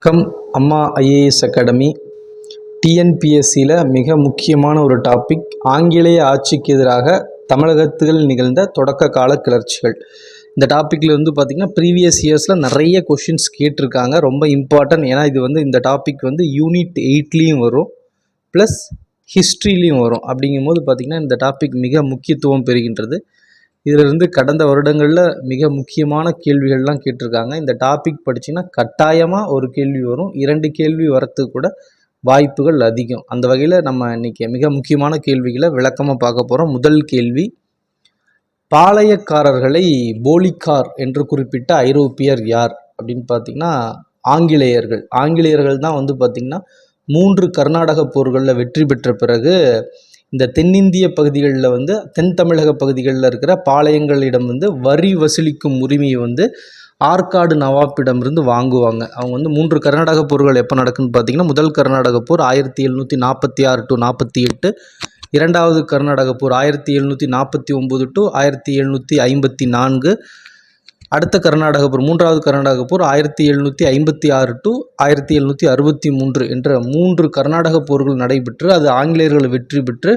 வணக்கம். அம்மா IAS academy டிஎன்பிஎஸ்சியில் மிக முக்கியமான ஒரு டாபிக், ஆங்கிலேய ஆட்சிக்கு எதிராக தமிழகத்தில் நிகழ்ந்த தொடக்க கால கிளர்ச்சிகள். இந்த டாப்பிக்கில் பார்த்திங்கன்னா ப்ரீவியஸ் இயர்ஸில் நிறைய கொஷின்ஸ் கேட்டிருக்காங்க. ரொம்ப இம்பார்ட்டன்ட். ஏன்னா இது இந்த டாபிக் யூனிட் 8லேயும் வரும், ப்ளஸ் ஹிஸ்ட்ரிலையும் வரும். அப்படிங்கும்போது பார்த்திங்கன்னா இந்த டாபிக் மிக முக்கியத்துவம் பெறுகின்றது. இதிலிருந்து கடந்த வருடங்களில் மிக முக்கியமான கேள்விகள்லாம் கேட்டிருக்காங்க. இந்த டாபிக் படிச்சிங்கன்னா கட்டாயமாக ஒரு கேள்வி வரும், 2 கேள்வி வரத்துக்கு கூட வாய்ப்புகள் அதிகம். அந்த வகையில் நம்ம இன்றைக்கி மிக முக்கியமான கேள்விகளை விளக்கமாக பார்க்க போகிறோம். முதல் கேள்வி, பாளையக்காரர்களை போலிக்கார் என்று குறிப்பிட்ட ஐரோப்பியர் யார் அப்படின்னு பார்த்திங்கன்னா ஆங்கிலேயர்கள் தான் பார்த்திங்கன்னா 3 கர்நாடக போர்களில் வெற்றி பெற்ற பிறகு இந்த தென்னிந்திய பகுதிகளில் தென் தமிழக பகுதிகளில் இருக்கிற பாளையங்களிடம் வரி வசூலிக்கும் உரிமையை ஆற்காடு நவாப்பிடமிருந்து வாங்குவாங்க. அவங்க 3 கர்நாடக போர்கள் எப்போ நடக்குன்னு பார்த்தீங்கன்னா, முதல் கர்நாடக போர் 1746 to 48, இரண்டாவது கர்நாடக போர் 1749 to 1754, அடுத்த கர்நாடக போர், மூன்றாவது கர்நாடக போர் 1756 to 1763 என்ற 3 கர்நாடக போர்கள் நடைபெற்று அது ஆங்கிலேயர்கள் வெற்றி பெற்று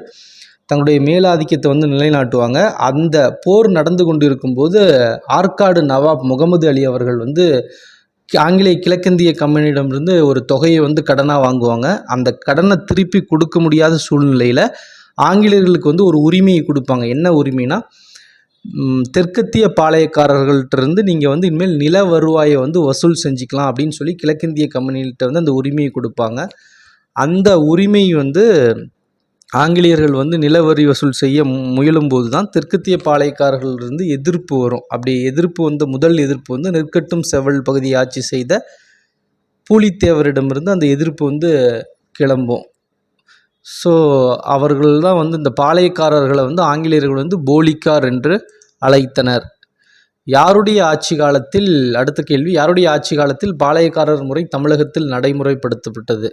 தங்களுடைய மேலாதிக்கத்தை நிலைநாட்டுவாங்க. அந்த போர் நடந்து கொண்டு இருக்கும்போது ஆற்காடு நவாப் முகமது அலி அவர்கள் ஆங்கிலேய கிழக்கிந்திய கம்பெனியிடமிருந்து ஒரு தொகையை கடனாக வாங்குவாங்க. அந்த கடனை திருப்பி கொடுக்க முடியாத சூழ்நிலையில் ஆங்கிலேயர்களுக்கு ஒரு உரிமையை கொடுப்பாங்க. என்ன உரிமைனா, தெற்கத்திய பாளையக்காரர்கள்ட்டிருந்து நீங்கள் இனிமேல் நில வருவாயை வசூல் செஞ்சுக்கலாம் அப்படின்னு சொல்லி கிழக்கிந்திய கம்பெனிகிட்ட அந்த உரிமையை கொடுப்பாங்க. அந்த உரிமை ஆங்கிலேயர்கள் நில வரி வசூல் செய்ய முயலும்போது தான் தெற்கத்திய பாளையக்காரர்களிருந்து எதிர்ப்பு வரும். அப்படி எதிர்ப்பு முதல் எதிர்ப்பு நெற்கட்டும் செவல் பகுதியை ஆட்சி செய்த பூலித்தேவரிடமிருந்து அந்த எதிர்ப்பு கிளம்பும். ஸோ அவர்கள் தான் இந்த பாளையக்காரர்களை ஆங்கிலேயர்கள் போலிக்கார் என்று அழைத்தனர். யாருடைய ஆட்சி காலத்தில், அடுத்த கேள்வி, யாருடைய ஆட்சி காலத்தில் பாளையக்காரர் முறை தமிழகத்தில் நடைமுறைப்படுத்தப்பட்டது?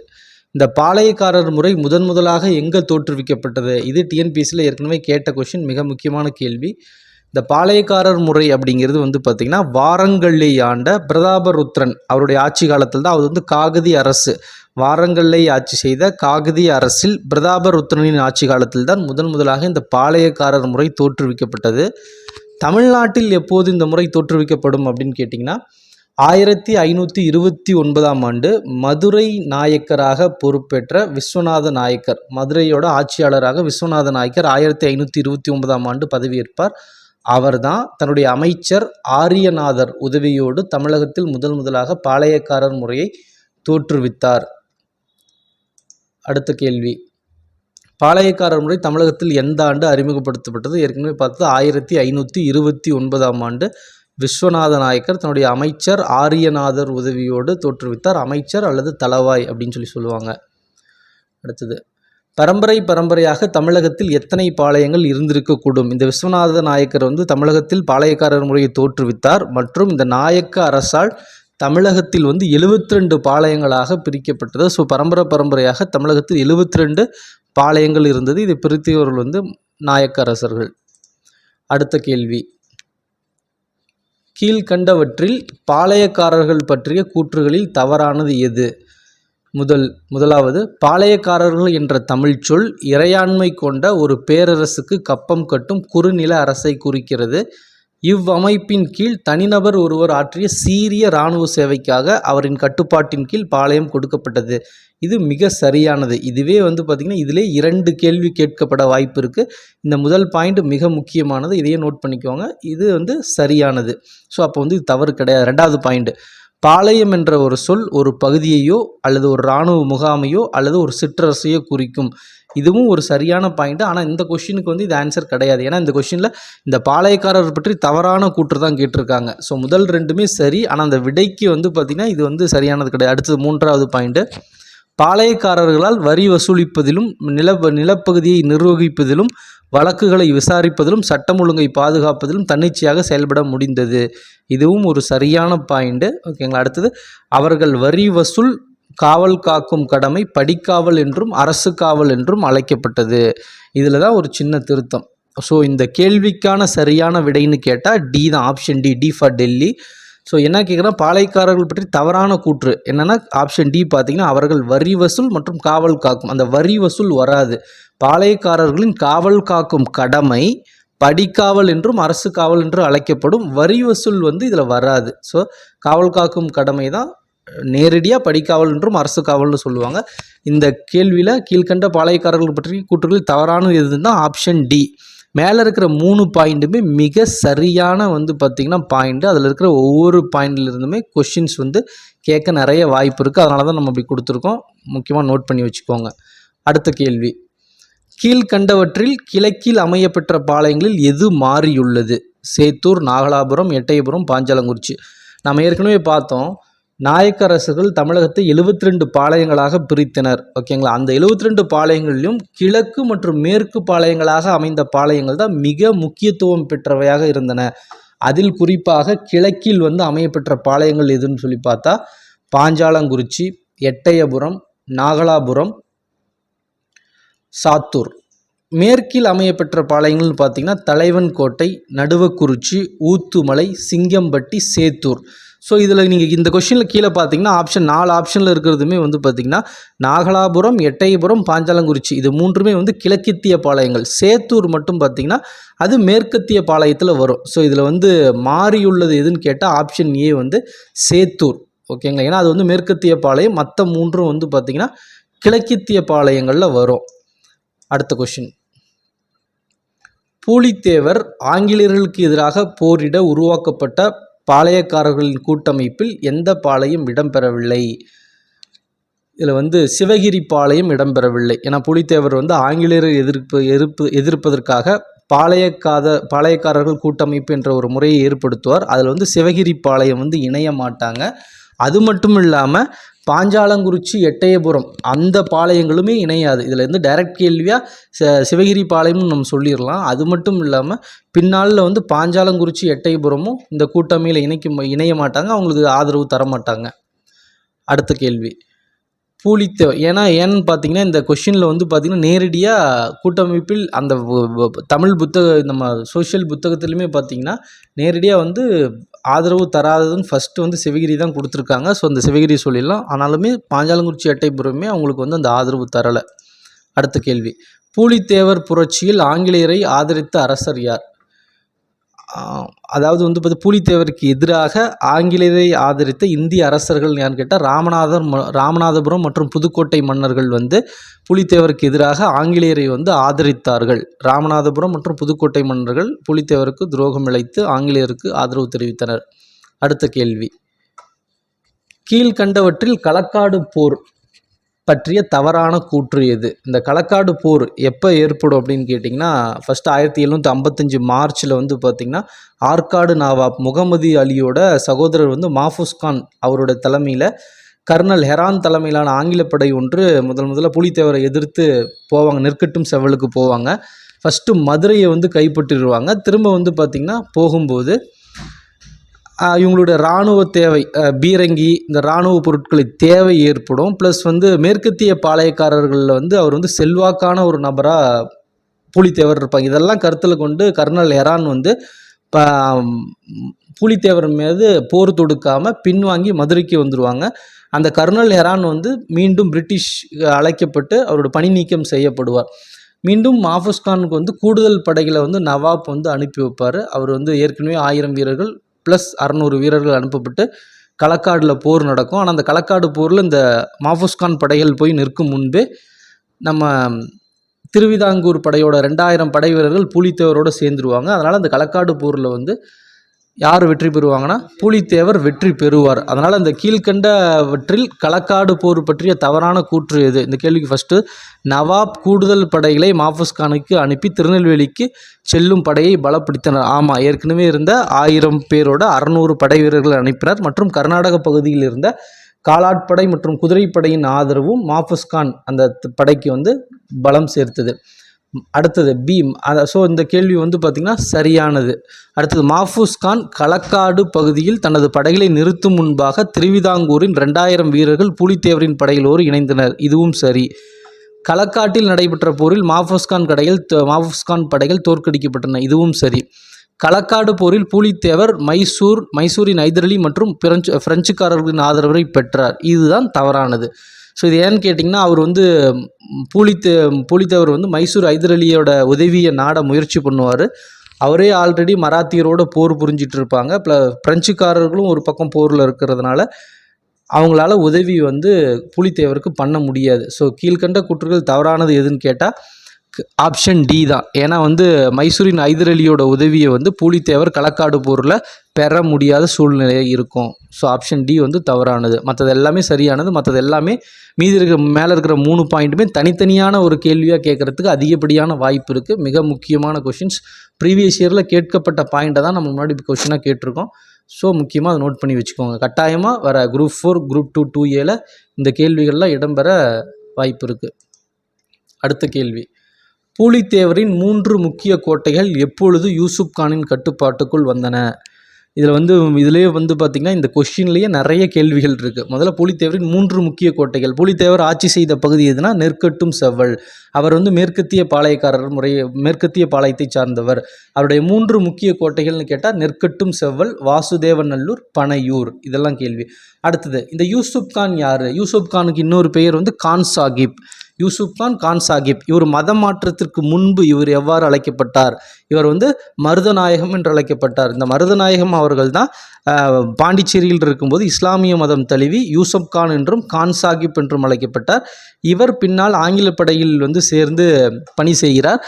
இந்த பாளையக்காரர் முறை முதலாக எங்கே தோற்றுவிக்கப்பட்டது? இது டிஎன்பிஎஸ்சியில் ஏற்கனவே கேட்ட கொஷின், மிக முக்கியமான கேள்வி. இந்த பாளையக்காரர் முறை அப்படிங்கிறது பார்த்திங்கன்னா வாரங்கல்லை ஆண்ட பிரதாபருத்ரன் அவருடைய ஆட்சி காலத்தில் தான். அவர் காகதி அரசு, வாரங்கல்லை ஆட்சி செய்த காகதி அரசில் பிரதாபருத்ரனின் ஆட்சி காலத்தில் தான் முதலாக இந்த பாளையக்காரர் முறை தோற்றுவிக்கப்பட்டது. தமிழ்நாட்டில் எப்போது இந்த முறை தோற்றுவிக்கப்படும் அப்படின்னு கேட்டிங்கன்னா, 1529ஆம் ஆண்டு மதுரை நாயக்கராக பொறுப்பேற்ற விஸ்வநாத நாயக்கர், மதுரையோட ஆட்சியாளராக விஸ்வநாத நாயக்கர் 1529ஆம் ஆண்டு பதவியேற்பார். அவர் தான் தன்னுடைய அமைச்சர் ஆரியநாதர் உதவியோடு தமிழகத்தில் முதலாக பாளையக்காரர் முறையை தோற்றுவித்தார். அடுத்த கேள்வி, பாளையக்காரர் முறை தமிழகத்தில் எந்த ஆண்டு அறிமுகப்படுத்தப்பட்டது? ஏற்கனவே பார்த்தது 1529ஆம் ஆண்டு விஸ்வநாத நாயக்கர் தன்னுடைய அமைச்சர் ஆரியநாதர் உதவியோடு தோற்றுவித்தார். அமைச்சர் அல்லது தளவாய் அப்படின்னு சொல்லுவாங்க. அடுத்தது, பரம்பரையாக தமிழகத்தில் எத்தனை பாளையங்கள் இருந்திருக்கக்கூடும்? இந்த விஸ்வநாத நாயக்கர் தமிழகத்தில் பாளையக்காரர் முறையை தோற்றுவித்தார் மற்றும் இந்த நாயக்க அரசால் தமிழகத்தில் 72 பாளையங்களாக பிரிக்கப்பட்டது. ஸோ பரம்பரையாக தமிழகத்தில் 72 பாளையங்கள் இருந்தது. இதை பிரித்தவர்கள் நாயக்க அரசர்கள். அடுத்த கேள்வி, கீழ்கண்டவற்றில் பாளையக்காரர்கள் பற்றிய கூற்றுகளில் தவறானது எது? முதலாவது, பாளையக்காரர்கள் என்ற தமிழ் சொல் இறையாண்மை கொண்ட ஒரு பேரரசுக்கு கப்பம் கட்டும் குறுநில அரசை குறிக்கிறது. இவ்வமைப்பின் கீழ் தனிநபர் ஒருவர் ஆற்றிய சீரிய இராணுவ சேவைக்காக அவரின் கட்டுப்பாட்டின் கீழ் பாளையம் கொடுக்கப்பட்டது. இது மிக சரியானது. இதுவே பார்த்திங்கன்னா இதிலே 2 கேள்வி கேட்கப்பட வாய்ப்பு இருக்குது. இந்த முதல் பாயிண்ட் மிக முக்கியமானது, இதையே நோட் பண்ணிக்கோங்க. இது சரியானது. ஸோ அப்போ இது தவறு கிடையாது. 2வது பாயிண்ட், பாளையம் என்ற ஒரு சொல் ஒரு பகுதியையோ அல்லது ஒரு இராணுவ முகாமையோ அல்லது ஒரு சிற்றரசையோ குறிக்கும். இதுவும் ஒரு சரியான பாயிண்ட். ஆனால் இந்த கொஷினுக்கு இது ஆன்சர் கிடையாது. ஏன்னா இந்த கொஷினில் இந்த பாளையக்காரர் பற்றி தவறான கூற்று தான் கேட்டிருக்காங்க. ஸோ முதல் 2மே சரி, ஆனால் அந்த விடைக்கு பார்த்திங்கன்னா இது சரியானது கிடையாது. அடுத்தது 3வது பாயிண்ட்டு, பாளையக்காரர்களால் வரி வசூலிப்பதிலும் நிலப்பகுதியை நிர்வகிப்பதிலும் வழக்குகளை விசாரிப்பதிலும் சட்டம் ஒழுங்கை பாதுகாப்பதிலும் தன்னிச்சையாக செயல்பட முடிந்தது. இதுவும் ஒரு சரியான பாயிண்ட்டு. ஓகேங்களா? அடுத்தது, அவர்கள் வரி வசூல் காவல் காக்கும் கடமை படிக்காவல் என்றும் அரசு காவல் என்றும் அழைக்கப்பட்டது. இதில் தான் ஒரு சின்ன திருத்தம். ஸோ இந்த கேள்விக்கான சரியான விடைன்னு கேட்டால் டி தான், option D for Delhi. So என்ன கேட்குறேன், பாளையக்காரர்கள் பற்றி தவறான கூற்று என்னென்னா ஆப்ஷன் டி பார்த்தீங்கன்னா அவர்கள் வரி வசூல் மற்றும் காவல் காக்கும். அந்த வரி வசூல் வராது. பாளையக்காரர்களின் காவல் காக்கும் கடமை படிக்காவல் என்றும் அரசு காவல் என்று அழைக்கப்படும். வரி வசூல் வந்து இதில் வராது. ஸோ காவல் காக்கும் கடமை தான் நேரடியாக படிக்காவல் என்றும் அரசு காவல்னு சொல்லுவாங்க. இந்த கேள்வியில் கீழ்கண்ட பாளையக்காரர்கள் பற்றி கூற்றுகளில் தவறான எதுன்னா ஆப்ஷன் டி. மேலே இருக்கிற 3 பாயிண்ட்டுமே மிக சரியான வந்து பார்த்திங்கன்னா பாயிண்ட்டு. அதில் இருக்கிற ஒவ்வொரு பாயிண்ட்லேருந்துமே கொஷின்ஸ் வந்து கேட்க நிறைய வாய்ப்பு இருக்குது. அதனால தான் நம்ம அப்படி கொடுத்துருக்கோம். முக்கியமாக நோட் பண்ணி வச்சுக்கோங்க. அடுத்த கேள்வி, கீழ்கண்டவற்றில் கிழக்கில் அமையப்பெற்ற பாளையங்களில் எது மாறியுள்ளது? சேத்தூர், நாகலாபுரம், எட்டயபுரம், பாஞ்சாலங்குறிச்சி. நம்ம ஏற்கனவே பார்த்தோம், நாயக்க அரசுகள் தமிழகத்தை 72 பாளையங்களாக பிரித்தனர். ஓகேங்களா? அந்த 72 பாளையங்களிலும் கிழக்கு மற்றும் மேற்கு பாளையங்களாக அமைந்த பாளையங்கள் தான் மிக முக்கியத்துவம் பெற்றவையாக இருந்தன. அதில் குறிப்பாக கிழக்கில் வந்து அமையப்பெற்ற பாளையங்கள் எதுன்னு சொல்லி பார்த்தா பாஞ்சாலங்குறிச்சி, எட்டயபுரம், நாகலாபுரம், சாத்தூர். மேற்கில் அமையப்பெற்ற பாளையங்கள்னு பார்த்தீங்கன்னா தலைவன் கோட்டை, நடுவக்குறிச்சி, ஊத்துமலை, சிங்கம்பட்டி, சேத்தூர். ஸோ இதில் நீங்கள் இந்த கொஷினில் கீழே பார்த்தீங்கன்னா 4 ஆப்ஷனில் இருக்கிறதுமே வந்து பார்த்திங்கன்னா நாகலாபுரம், எட்டயபுரம், பாஞ்சாலங்குறிச்சி இது 3மே வந்து கிழக்கத்திய பாளையங்கள். சேத்தூர் மட்டும் பார்த்திங்கன்னா அது மேற்கத்திய பாளையத்தில் வரும். ஸோ இதில் வந்து மாறியுள்ளது எதுன்னு கேட்டால் ஆப்ஷன் ஏ வந்து சேத்தூர். ஓகேங்களா? ஏன்னா அது வந்து மேற்கத்திய பாளையம், மற்ற 3ம் வந்து பார்த்திங்கன்னா கிழக்கத்திய பாளையங்களில் வரும். அடுத்த கொஷின், பூலித்தேவர் ஆங்கிலேயர்களுக்கு எதிராக போரிட உருவாக்கப்பட்ட பாளையக்காரர்களின் கூட்டமைப்பில் எந்த பாளையம் இடம்பெறவில்லை? இதில் வந்து சிவகிரி பாளையம் இடம்பெறவில்லை. ஏன்னா புலித்தேவர் வந்து ஆங்கிலேயரை எதிர்ப்பதற்காக பாளையக்காரர்கள் கூட்டமைப்பு என்ற ஒரு முறையை ஏற்படுத்துவார். அதில் வந்து சிவகிரி பாளையம் வந்து இணைய மாட்டாங்க. அது மட்டும் இல்லாமல் பாஞ்சாலங்குறிச்சி, எட்டயபுரம் அந்த பாளையங்களுமே இணையாது. இதில் வந்து டைரக்ட் கேள்வியாக சிவகிரி பாளையம்னு நம்ம சொல்லிடலாம். அது மட்டும் இல்லாமல் பின்னாளில் வந்து பாஞ்சாலங்குறிச்சி, எட்டயபுரமும் இந்த கூட்டமையில் இணைய மாட்டாங்க, அவங்களுக்கு ஆதரவு தர மாட்டாங்க. அடுத்த கேள்வி, பூலித்தேவர் ஏன்னு பார்த்தீங்கன்னா இந்த கொஷினில் வந்து பார்த்திங்கன்னா நேரடியாக கூட்டமைப்பில் அந்த தமிழ் நம்ம சோஷியல் புத்தகத்துலையுமே பார்த்திங்கன்னா நேரடியாக வந்து ஆதரவு தராததுன்னு ஃபஸ்ட்டு வந்து சிவகிரி தான் கொடுத்துருக்காங்க. ஸோ அந்த சிவகிரி சொல்லிடலாம். ஆனாலுமே பாஞ்சாலங்குறிச்சி, எட்டயபுரமே அவங்களுக்கு வந்து அந்த ஆதரவு தரலை. அடுத்த கேள்வி, பூலித்தேவர் புரட்சியில் ஆங்கிலேயரை ஆதரித்த அரசர் யார்? அதாவது வந்து பார்த்து பூலித்தேவருக்கு எதிராக ஆங்கிலேயரை ஆதரித்த இந்திய அரசர்கள் யான்னு கேட்டால் ராமநாதபுரம் மற்றும் புதுக்கோட்டை மன்னர்கள் வந்து பூலித்தேவருக்கு எதிராக ஆங்கிலேயரை வந்து ஆதரித்தார்கள். ராமநாதபுரம் மற்றும் புதுக்கோட்டை மன்னர்கள் பூலித்தேவருக்கு துரோகம் இழைத்து ஆங்கிலேயருக்கு ஆதரவு தெரிவித்தனர். அடுத்த கேள்வி, கீழ்கண்டவற்றில் களக்காடு போர் பற்றிய தவறான கூற்று எது? இந்த களக்காடு போர் எப்போ ஏற்படும் அப்படின்னு கேட்டிங்கன்னா ஃபஸ்ட்டு 1755 மார்ச்சில் வந்து பார்த்திங்கன்னா ஆற்காடு நவாப் முகமது அலியோட சகோதரர் வந்து மாஃபூஸ் கான் அவரோட தலைமையில் கர்னல் ஹெரான் தலைமையிலான ஆங்கிலப்படை ஒன்று முதல்ல புலித்தேவரை எதிர்த்து போவாங்க. நெற்கட்டும் செவலுக்கு போவாங்க. ஃபஸ்ட்டு மதுரையை வந்து கைப்பற்றிடுவாங்க. திரும்ப வந்து பார்த்திங்கன்னா போகும்போது இவங்களுடைய இராணுவ தேவை, பீரங்கி, இந்த இராணுவ பொருட்களை தேவை ஏற்படும். ப்ளஸ் வந்து மேற்கத்திய பாளையக்காரர்களில் வந்து அவர் வந்து செல்வாக்கான ஒரு நபராக பூலித்தேவர் இருப்பாங்க. இதெல்லாம் கருத்தில் கொண்டு கர்னல் ஹெரான் வந்து பூலித்தேவர் மீது போர் தொடுக்காமல் பின்வாங்கி மதுரைக்கு வந்துடுவாங்க. அந்த கர்னல் ஹெரான் வந்து மீண்டும் பிரிட்டிஷ் அழைக்கப்பட்டு அவரோட பணி நீக்கம் செய்யப்படுவார். மீண்டும் மாஃபூஸ் கானுக்கு வந்து கூடுதல் படைகளை வந்து நவாப் வந்து அனுப்பி வைப்பார். அவர் வந்து ஏற்கனவே 1000 வீரர்கள் ப்ளஸ் 600 வீரர்கள் அனுப்பப்பட்டு களக்காடில் போர் நடக்கும். ஆனால் அந்த களக்காடு போரில் இந்த மாஃபூஸ் கான் படைகள் போய் நிற்கும் முன்பே நம்ம திருவிதாங்கூர் படையோட 2000 படை வீரர்கள் பூலித்தேவரோடு சேர்ந்துருவாங்க. அதனால் அந்த களக்காடு போரில் வந்து யார் வெற்றி பெறுவாங்கன்னா பூலித்தேவர் வெற்றி பெறுவார். அதனால் அந்த கீழ்கண்டவற்றில் களக்காடு போர் பற்றிய தவறான கூற்று எது? இந்த கேள்விக்கு ஃபஸ்ட்டு, நவாப் கூடுதல் படைகளை மாஃபூஸ் கானுக்கு அனுப்பி திருநெல்வேலிக்கு செல்லும் படையை பலப்படுத்தினர். ஆமாம், ஏற்கனவே இருந்த 1000 பேரோட 600 படை வீரர்கள் அனுப்பினர். மற்றும் கர்நாடக பகுதியில் இருந்த காலாட்படை மற்றும் குதிரைப்படையின் ஆதரவும் மாஃபூஸ் கான் அந்த படைக்கு வந்து பலம் சேர்த்தது. அடுத்தது பி. ஸோ இந்த கேள்வி வந்து பார்த்திங்கன்னா சரியானது. அடுத்தது, மாஃபூஸ் கான் களக்காடு பகுதியில் தனது படைகளை நிறுத்தும் முன்பாக திருவிதாங்கூரின் 2000 வீரர்கள் பூலித்தேவரின் படைகளோடு இணைந்தனர். இதுவும் சரி. களக்காட்டில் நடைபெற்ற போரில் மாஃபூஸ் கான் படைகள் தோற்கடிக்கப்பட்டன. இதுவும் சரி. களக்காடு போரில் பூலித்தேவர் மைசூரின் ஹைதர் மற்றும் பிரெஞ்சுக்காரர்களின் ஆதரவை பெற்றார். இதுதான் தவறானது. ஸோ இது ஏன்னு கேட்டிங்கன்னா, அவர் வந்து பூலித்தேவர் வந்து மைசூர் ஹைதர் அலியோட உதவியை நாட முயற்சி பண்ணுவார். அவரே ஆல்ரெடி மராத்தியரோட போர் புரிஞ்சிட்டு இருப்பாங்க. பிரெஞ்சுக்காரர்களும் ஒரு பக்கம் போரில் இருக்கிறதுனால அவங்களால உதவி வந்து பூலித்தேவருக்கு பண்ண முடியாது. ஸோ கீழ்கண்ட கூற்றுகள் தவறானது எதுன்னு கேட்டால் ஆப்ஷன் டி தான். ஏன்னா வந்து மைசூரின் ஹைதர் அலியோட உதவியை வந்து பூலித்தேவர் களக்காடு போரில் பெற முடியாத சூழ்நிலை இருக்கும். ஸோ ஆப்ஷன் டி வந்து தவறானது. மற்றது எல்லாமே சரியானது. மற்றது எல்லாமே மீதி இருக்கிற மேலே இருக்கிற 3 பாயிண்ட்டுமே தனித்தனியான ஒரு கேள்வியாக கேட்குறதுக்கு அதிகப்படியான வாய்ப்பு இருக்குது. மிக முக்கியமான கொஷின்ஸ் ப்ரீவியஸ் இயரில் கேட்கப்பட்ட பாயிண்ட்டை தான் நம்ம முன்னாடி கொஷினாக கேட்டிருக்கோம். ஸோ முக்கியமாக அதை நோட் பண்ணி வச்சுக்கோங்க. கட்டாயமாக வர குரூப் 4 குரூப் 2 2A இந்த கேள்விகள்லாம் இடம்பெற வாய்ப்பு இருக்குது. அடுத்த கேள்வி, பூலித்தேவரின் 3 முக்கிய கோட்டைகள் எப்பொழுது யூசுப் கானின் கட்டுப்பாட்டுக்குள் வந்தன? இதுலேயே வந்து பார்த்திங்கன்னா இந்த கொஷின்லேயே நிறைய கேள்விகள் இருக்குது. முதல்ல பூலித்தேவரின் 3 முக்கிய கோட்டைகள். பூலித்தேவர் ஆட்சி செய்த பகுதி எதுனா நெற்கட்டும் செவ்வல். அவர் வந்து மேற்கத்திய பாளையத்தை சார்ந்தவர். அவருடைய 3 முக்கிய கோட்டைகள்னு கேட்டால் நெற்கட்டும் செவ்வல், வாசுதேவநல்லூர், பனையூர். இதெல்லாம் கேள்வி. அடுத்தது, இந்த யூசுப் கான் யார்? யூசுப் கானுக்கு இன்னொரு பெயர் வந்து கான் சாகிப். யூசுப் கான் சாகிப். இவர் மதம் மாற்றத்திற்கு முன்பு இவர் எவ்வாறு அழைக்கப்பட்டார்? இவர் வந்து மருதநாயகம் என்று அழைக்கப்பட்டார். இந்த மருதநாயகம் அவர்கள் தான் பாண்டிச்சேரியில் இருக்கும்போது இஸ்லாமிய மதம் தழுவி யூசுப் கான் என்றும் கான் சாகிப் என்றும் அழைக்கப்பட்டார். இவர் பின்னால் ஆங்கில படையில் வந்து சேர்ந்து பணி செய்கிறார்.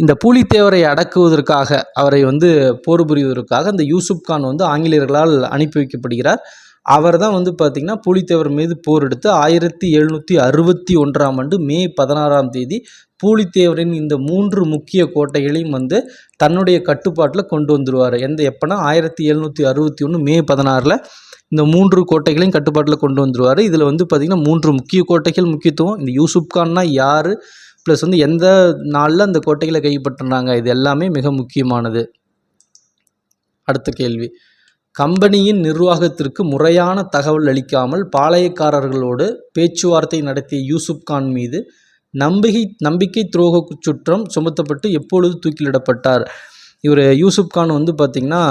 இந்த பூலித்தேவரை அடக்குவதற்காக, அவரை வந்து போர் புரிவதற்காக இந்த யூசுப் கான் வந்து ஆங்கிலேயர்களால் அனுப்பி வைக்கப்படுகிறார். அவர் தான் வந்து பார்த்திங்கன்னா பூலித்தேவர் மீது போர் எடுத்து 1761ஆம் ஆண்டு மே 16ஆம் தேதி பூலித்தேவரின் இந்த 3 முக்கிய கோட்டைகளையும் வந்து தன்னுடைய கட்டுப்பாட்டில் கொண்டு வந்துடுவார். எப்போனா 1761 மே 16 இந்த 3 கோட்டைகளையும் கட்டுப்பாட்டில் கொண்டு வந்துடுவார். இதில் வந்து பார்த்திங்கன்னா 3 முக்கிய கோட்டைகள் முக்கியத்துவம். இந்த யூசுப் கான்னா யார், ப்ளஸ் வந்து எந்த நாளில் அந்த கோட்டைகளை கைப்பற்றினாங்க, இது எல்லாமே மிக முக்கியமானது. அடுத்த கேள்வி, கம்பெனியின் நிர்வாகத்திற்கு முறையான தகவல் அளிக்காமல் பாளையக்காரர்களோடு பேச்சுவார்த்தை நடத்திய யூசுப் கான் மீது நம்பிக்கை துரோக குற்றம் சுமத்தப்பட்டு எப்பொழுது தூக்கிலிடப்பட்டார்? இவர் யூசுப் கான் வந்து பார்த்திங்கன்னா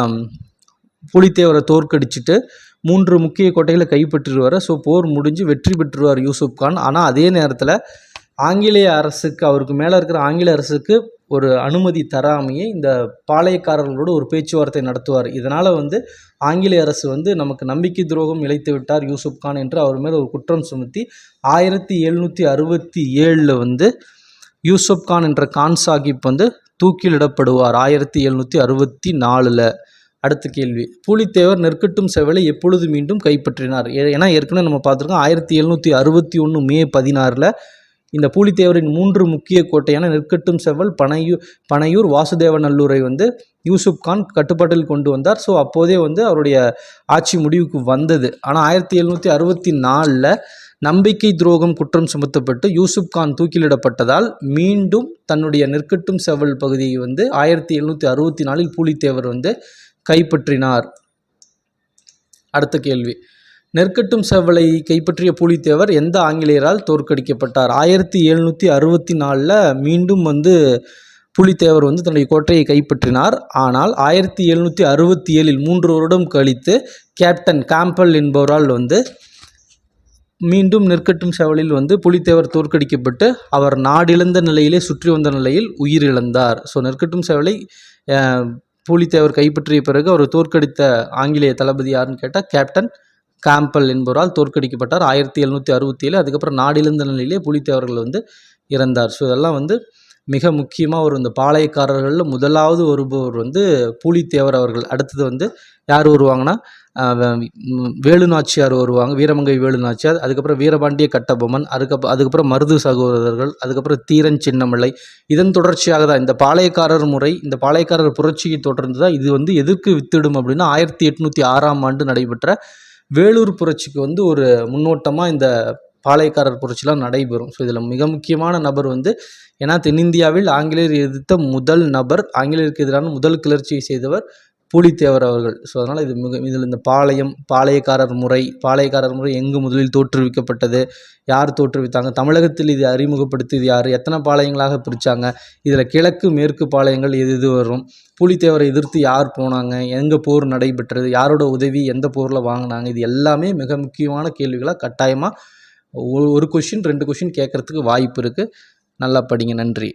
பூலித்தேவரை தோற்கடிச்சிட்டு 3 முக்கிய கோட்டைகளை கைப்பற்றிடுவார். ஸோ போர் முடிஞ்சு வெற்றி பெற்றுவார் யூசுப் கான். ஆனால் அதே நேரத்தில் ஆங்கிலேய அரசுக்கு, அவருக்கு மேலே இருக்கிற ஆங்கில அரசுக்கு ஒரு அனுமதி தராமையே இந்த பாளையக்காரர்களோடு ஒரு பேச்சுவார்த்தை நடத்துவார். இதனால் வந்து ஆங்கிலேய அரசு வந்து நமக்கு நம்பிக்கை துரோகம் இழைத்து விட்டார் யூசுப் கான் என்று அவர் மேலே ஒரு குற்றம் சுமத்தி 1767 வந்து யூசுப் கான் என்ற கான் சாகிப் வந்து தூக்கிலிடப்படுவார் 1764. அடுத்த கேள்வி, பூலித்தேவர் நெற்கட்டும் செவ்வலை எப்பொழுது மீண்டும் கைப்பற்றினார்? ஏன்னா ஏற்கனவே நம்ம பார்த்துருக்கோம் 1761 மே 16 இந்த பூலித்தேவரின் 3 முக்கிய கோட்டையான நெற்கட்டும் செவ்வல், பனையூர், வாசுதேவநல்லூரை வந்து யூசுப் கான் கட்டுப்பாட்டில் கொண்டு வந்தார். ஸோ அப்போதே வந்து அவருடைய ஆட்சி முடிவுக்கு வந்தது. ஆனால் 1764 நம்பிக்கை துரோகம் குற்றம் சுமத்தப்பட்டு யூசுப் கான் தூக்கிலிடப்பட்டதால் மீண்டும் தன்னுடைய நெற்கட்டும் செவ்வல் பகுதியை வந்து 1764 பூலித்தேவர் வந்து கைப்பற்றினார். அடுத்த கேள்வி, நெற்கட்டும் செவ்வலை கைப்பற்றிய பூலித்தேவர் எந்த ஆங்கிலேயரால் தோற்கடிக்கப்பட்டார்? 1764 மீண்டும் வந்து பூலித்தேவர் வந்து தன்னுடைய கோட்டையை கைப்பற்றினார். ஆனால் 1767 3 வருடம் கழித்து கேப்டன் கேம்பல் என்பவரால் வந்து மீண்டும் நெற்கட்டும் செவ்வலில் வந்து பூலித்தேவர் தோற்கடிக்கப்பட்டு அவர் நாடிழந்த நிலையிலே சுற்றி வந்த நிலையில் உயிரிழந்தார். ஸோ நெற்கட்டும் செவ்வலை பூலித்தேவர் கைப்பற்றிய பிறகு அவர் தோற்கடித்த ஆங்கிலேய தளபதி யாருன்னு கேட்டால் கேப்டன் கேம்பல் என்பவரால் தோற்கடிக்கப்பட்டார் 1767. அதுக்கப்புறம் நாடிழந்த நிலையிலே பூலித்தேவர்கள் வந்து இறந்தார். ஸோ இதெல்லாம் வந்து மிக முக்கியமாக ஒரு இந்த பாளையக்காரர்களில் முதலாவது வருபவர் வந்து பூலித்தேவர் அவர்கள். அடுத்தது வந்து யார் வருவாங்கன்னா வேலுநாச்சியார் வருவாங்க, வீரமங்கை வேலுநாச்சியார். அதுக்கப்புறம் வீரபாண்டிய கட்டபொம்மன், அதுக்கப்புறம் மருது சகோதரர்கள், அதுக்கப்புறம் தீரன் சின்னமலை. இதன் தொடர்ச்சியாக தான் இந்த பாளையக்காரர் முறை, இந்த பாளையக்காரர் புரட்சியை தொடர்ந்து தான் இது வந்து எதற்கு வித்திடும் அப்படின்னா 1806ஆம் ஆண்டு நடைபெற்ற வேலூர் புரட்சிக்கு வந்து ஒரு முன்னோட்டமாக இந்த பாளையக்காரர் புரட்சிலாம் நடைபெறும். ஸோ இதில் மிக முக்கியமான நபர் வந்து, ஏன்னா தென்னிந்தியாவில் ஆங்கிலேயர் எதிர்த்த முதல் நபர், ஆங்கிலேயருக்கு எதிரான முதல் கிளர்ச்சியை செய்தவர் பூலித்தேவர் அவர்கள். ஸோ அதனால் இதில் இந்த பாளையக்காரர் முறை எங்கு முதலில் தோற்றுவிக்கப்பட்டது, யார் தோற்றுவித்தாங்க, தமிழகத்தில் இது அறிமுகப்படுத்தியது யார், எத்தனை பாளையங்களாக பிரித்தாங்க, இதில் கிழக்கு மேற்கு பாளையங்கள் எது வரும், பூலித்தேவரை எதிர்த்து யார் போனாங்க, எங்கே போர் நடைபெற்றது, யாரோட உதவி எந்த போரில் வாங்கினாங்க, இது எல்லாமே மிக முக்கியமான கேள்விகளாக கட்டாயமாக ஒரு கொஷின் 2 கொஷின் கேட்குறதுக்கு வாய்ப்பு இருக்குது. நல்லா படிங்க. நன்றி.